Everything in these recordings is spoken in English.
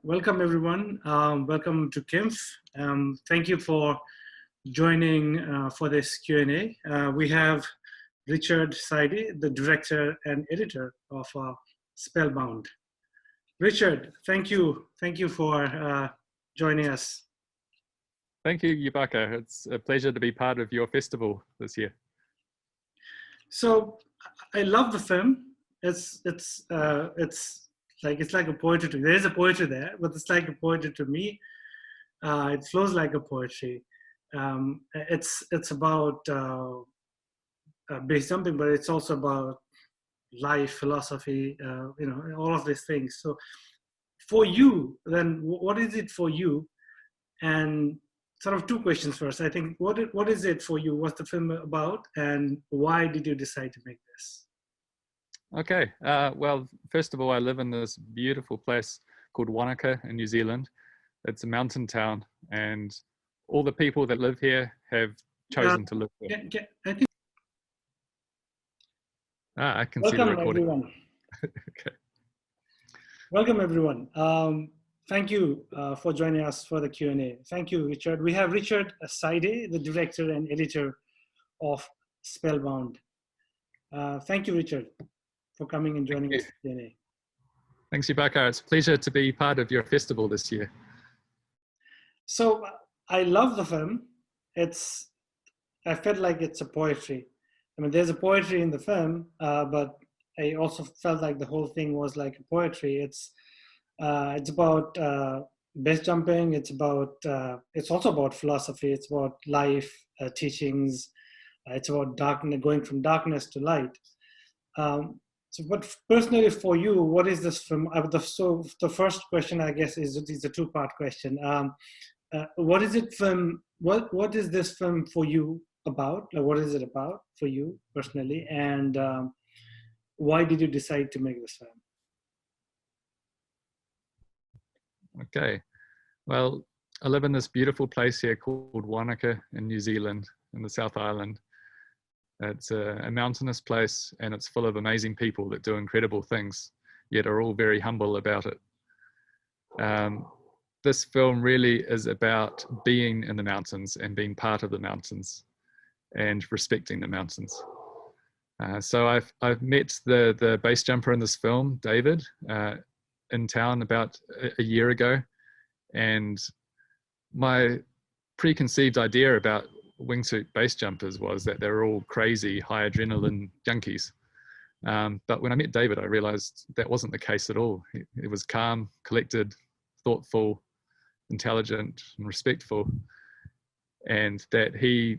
Welcome everyone. Welcome to kimff. Thank you for joining for this Q&A. We have Richard Sidey, the director and editor of Spellbound. Richard, thank you. Thank you for joining us. Thank you, Yubakar. It's a pleasure to be part of your festival this year. So I love the film. It's like a poetry to me. There is a poetry there, but it's like a poetry to me. It flows like a poetry. It's about base jumping, but it's also about life, philosophy, all of these things. So for you, then what is it for you? And sort of two questions first. I think, what is it for you? What's the film about? And why did you decide to make this? Okay, well, first of all, I live in this beautiful place called Wanaka in New Zealand. It's a mountain town, and all the people that live here have chosen to live here. I can see the recording. Everyone. Okay. Welcome, everyone. Thank you for joining us for the Q&A. Thank you, Richard. We have Richard Sidey, the director and editor of Spellbound. Thank you, Richard, for coming and joining us for Q&A. Thanks, Yubakar. It's a pleasure to be part of your festival this year. So I love the film. I felt like it's a poetry. I mean, there's a poetry in the film, but I also felt like the whole thing was like a poetry. It's about base jumping. It's also about philosophy. It's about life, teachings. It's about darkness, going from darkness to light. But personally for you, what is this film? So the first question, I guess, is a two-part question. What is it film? What is this film for you about? Or what is it about for you personally? And why did you decide to make this film? Okay, well, I live in this beautiful place here called Wanaka in New Zealand, in the South Island. It's a mountainous place, and it's full of amazing people that do incredible things, yet are all very humble about it. This film really is about being in the mountains and being part of the mountains and respecting the mountains. So I've met the base jumper in this film, David, in town about a year ago, and my preconceived idea about wingsuit base jumpers was that they're all crazy high adrenaline junkies, but when I met David, I realized that wasn't the case at all. He was calm, collected, thoughtful, intelligent, and respectful, and that he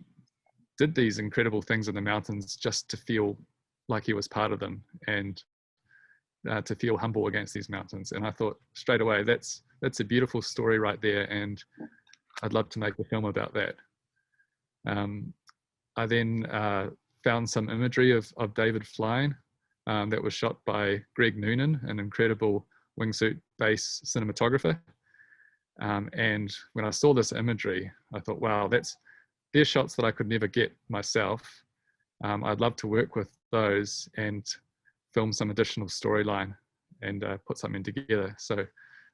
did these incredible things in the mountains just to feel like he was part of them, and to feel humble against these mountains. And I thought straight away, that's a beautiful story right there, and I'd love to make a film about that. I then found some imagery of David flying that was shot by Greg Noonan, an incredible Wingsuit BASE cinematographer. And when I saw this imagery, I thought, wow, they're shots that I could never get myself. I'd love to work with those and film some additional storyline and put something together. So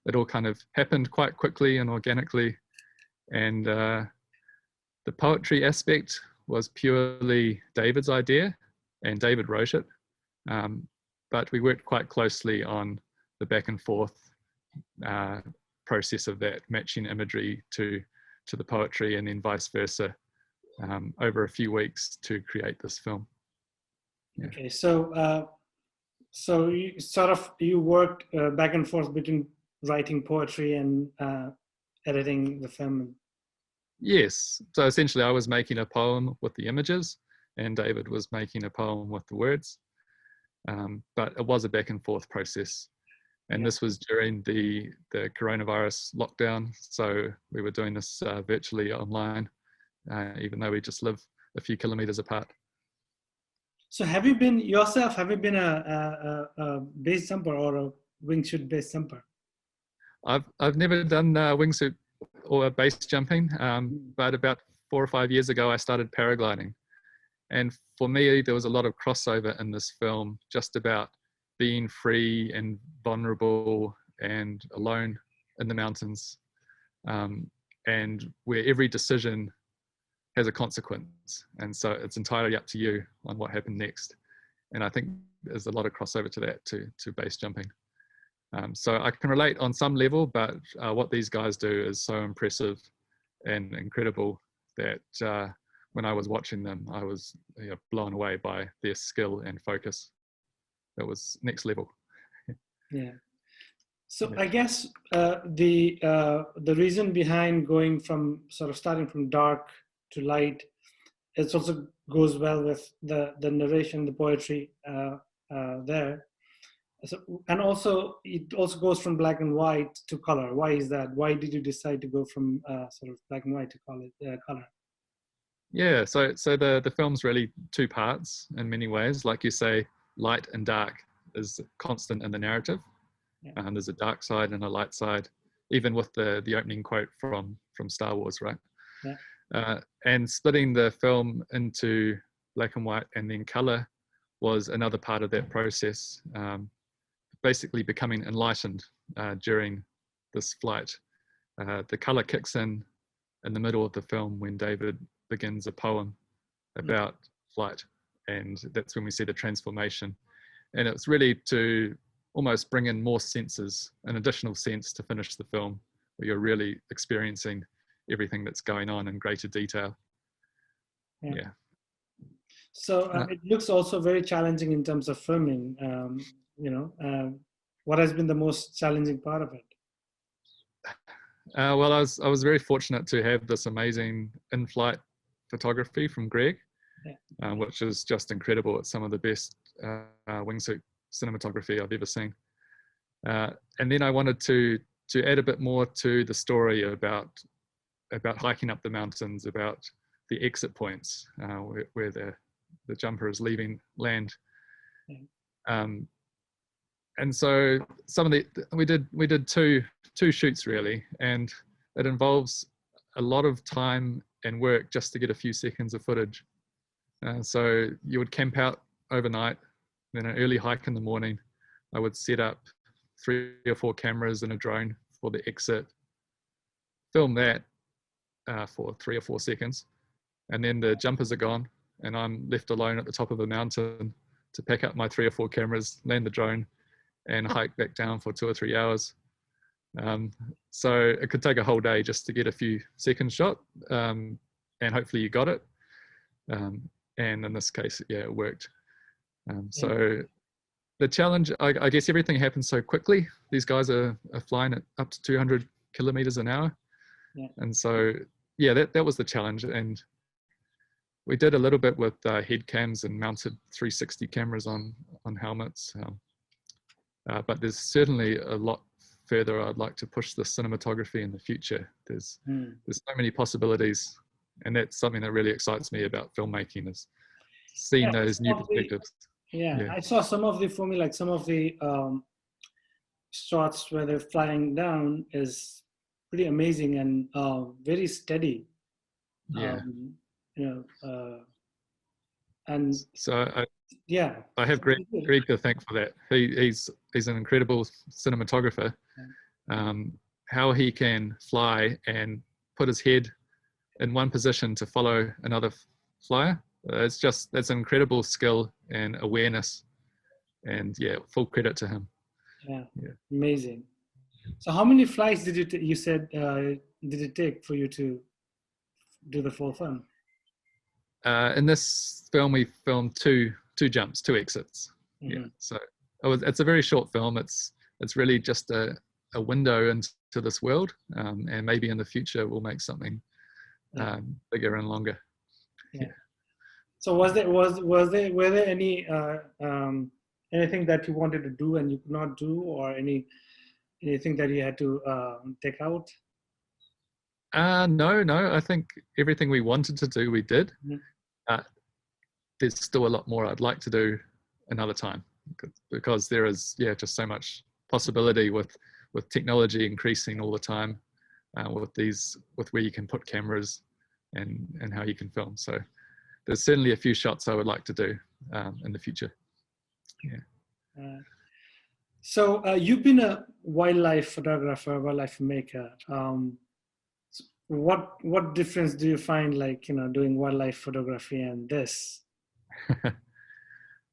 it all kind of happened quite quickly and organically. And the poetry aspect was purely David's idea, and David wrote it. But we worked quite closely on the back and forth process of that, matching imagery to the poetry, and then vice versa, over a few weeks to create this film. Yeah. Okay, so you worked back and forth between writing poetry and editing the film. Yes, so essentially I was making a poem with the images, and David was making a poem with the words. But it was a back and forth process. And this was during the coronavirus lockdown. So we were doing this virtually online, even though we just live a few kilometers apart. So have you been a base jumper or a wingsuit base jumper? I've never done wingsuit or base jumping, but about 4 or 5 years ago, I started paragliding. And for me, there was a lot of crossover in this film, just about being free and vulnerable and alone in the mountains, and where every decision has a consequence, and so it's entirely up to you on what happened next. And I think there's a lot of crossover to that, to base jumping. So I can relate on some level, but what these guys do is so impressive and incredible that when I was watching them, I was blown away by their skill and focus. It was next level. Yeah. So Yeah. I guess the reason behind going from sort of starting from dark to light, it also goes well with the narration, the poetry there. So, and also it also goes from black and white to color. Why is that? Why did you decide to go from sort of black and white to color? Yeah, so the film's really two parts in many ways. Like you say, light and dark is constant in the narrative. Yeah. There's a dark side and a light side, even with the opening quote from Star Wars, right? Yeah. And splitting the film into black and white and then color was another part of that process. Basically becoming enlightened during this flight. The color kicks in the middle of the film when David begins a poem about flight, and that's when we see the transformation. And it's really to almost bring in more senses, an additional sense to finish the film, where you're really experiencing everything that's going on in greater detail. Yeah. So it looks also very challenging in terms of filming. What has been the most challenging part of it? Well, I was very fortunate to have this amazing in-flight photography from Greg, which is just incredible. It's some of the best wingsuit cinematography I've ever seen. And then I wanted to add a bit more to the story about hiking up the mountains, about the exit points where the jumper is leaving land. And so we did two shoots really, and it involves a lot of time and work just to get a few seconds of footage. So you would camp out overnight, then an early hike in the morning. I would set up 3 or 4 cameras and a drone for the exit, film that for 3 or 4 seconds, and then the jumpers are gone and I'm left alone at the top of a mountain to pack up my 3 or 4 cameras, land the drone, and hike back down for 2 or 3 hours. So it could take a whole day just to get a few seconds shot, and hopefully you got it. And in this case, yeah, it worked. So the challenge, I guess everything happens so quickly. These guys are flying at up to 200 kilometers an hour. Yeah. And so, yeah, that was the challenge. And we did a little bit with head cams and mounted 360 cameras on helmets. But there's certainly a lot further I'd like to push the cinematography in the future. There's so many possibilities, and that's something that really excites me about filmmaking, is seeing those new perspectives. I saw some of the, for me, like some of the shots where they're flying down is pretty amazing and very steady. And so I have Greg to thank for that. He's an incredible cinematographer. How he can fly and put his head in one position to follow another flyer, that's an incredible skill and awareness, and yeah, full credit to him. Yeah. Amazing. So how many flights did you said did it take for you to do the full film? In this film, we filmed two jumps, 2 exits. Yeah, so it's a very short film. It's really just a window into this world, and maybe in the future we'll make something bigger and longer. Yeah. So were there any anything that you wanted to do and you could not do, or anything that you had to take out? No. I think everything we wanted to do, we did. There's still a lot more I'd like to do another time, because there is just so much possibility with technology increasing all the time, with where you can put cameras and how you can film. So there's certainly a few shots I would like to do in the future. So you've been a wildlife photographer, wildlife maker. What difference do you find, like, doing wildlife photography and this?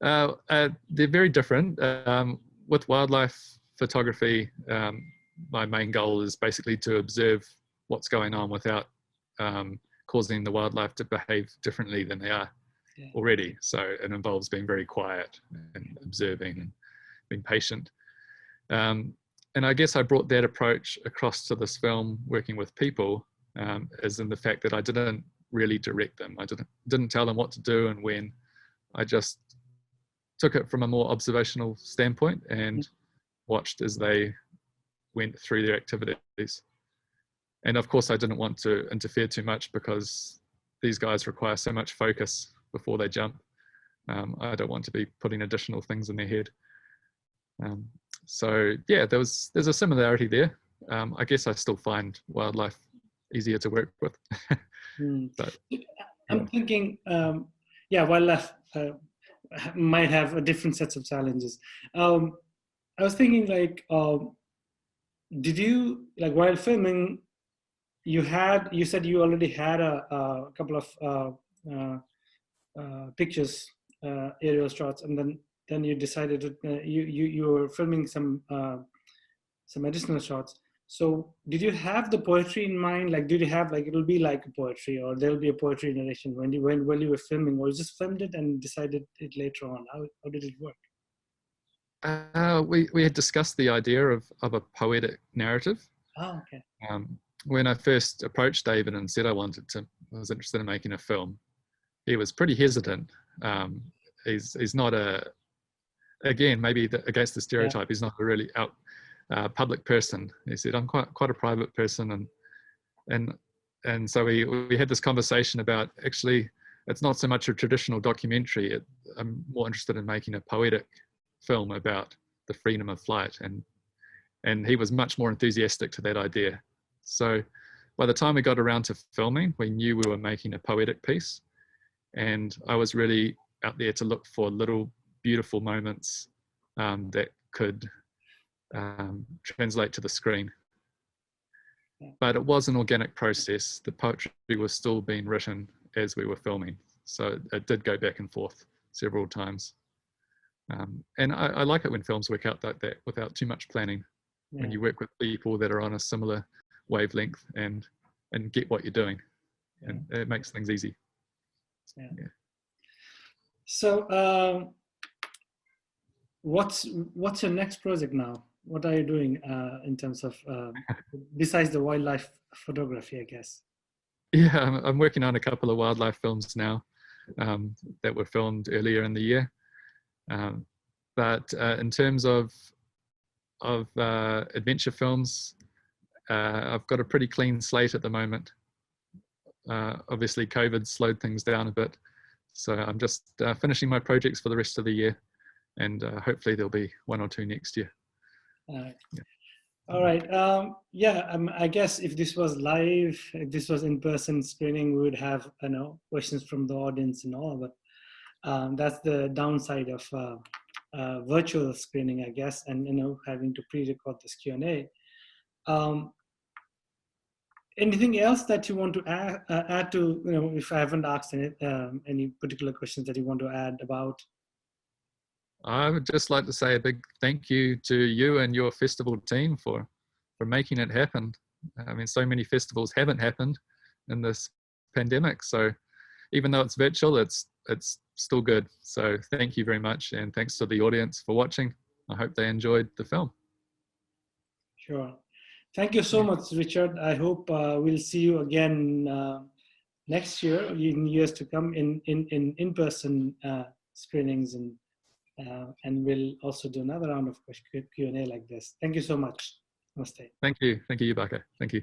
They're very different. With wildlife photography, my main goal is basically to observe what's going on without causing the wildlife to behave differently than they are already. So it involves being very quiet and observing and being patient. And I guess I brought that approach across to this film, working with people, as in the fact that I didn't really direct them. I didn't tell them what to do and when. I just took it from a more observational standpoint and watched as they went through their activities. And of course, I didn't want to interfere too much because these guys require so much focus before they jump. I don't want to be putting additional things in their head. So yeah, there's a similarity there. I guess I still find wildlife easier to work with. But, I'm thinking, wildlife might have a different sets of challenges. I was thinking, like, did you, like, while filming, you said you already had a couple of pictures, aerial shots, and then you decided to, you were filming some additional shots. So did you have the poetry in mind? Like, did you have, like, it'll be like a poetry, or there'll be a poetry narration when you were filming, or you just filmed it and decided it later on? How did it work? We had discussed the idea of a poetic narrative. Oh, okay. When I first approached David and said I was interested in making a film, he was pretty hesitant. He's not again, maybe against the stereotype, he's not a really public person. He said, I'm quite a private person, and so we had this conversation about, actually, it's not so much a traditional documentary. I'm more interested in making a poetic film about the freedom of flight, and he was much more enthusiastic to that idea. So by the time we got around to filming, we knew we were making a poetic piece, and I was really out there to look for little beautiful moments that could translate to the screen. But it was an organic process. The poetry was still being written as we were filming, so it did go back and forth several times. And I like it when films work out like that without too much planning. When you work with people that are on a similar wavelength and get what you're doing, and it makes things easy. So what's your next project now? What are you doing in terms of besides the wildlife photography, I guess? Yeah, I'm working on a couple of wildlife films now that were filmed earlier in the year. But in terms of adventure films, I've got a pretty clean slate at the moment. Obviously, COVID slowed things down a bit, so I'm just finishing my projects for the rest of the year, and hopefully there'll be one or two next year. All right. I guess if this was live, if this was in-person screening, we would have questions from the audience and all. But that's the downside of virtual screening, I guess, and having to pre-record this Q&A. Anything else that you want to add to, if I haven't asked any particular questions that you want to add about? I would just like to say a big thank you to you and your festival team for making it happen. I mean, so many festivals haven't happened in this pandemic, so even though it's virtual, it's still good. So thank you very much, and thanks to the audience for watching. I hope they enjoyed the film. Sure. Thank you so much, Richard. I hope we'll see you again next year, in years to come, in-person screenings, and we'll also do another round of Q&A like this. Thank you so much. Namaste. Thank you, Yubakar. Thank you.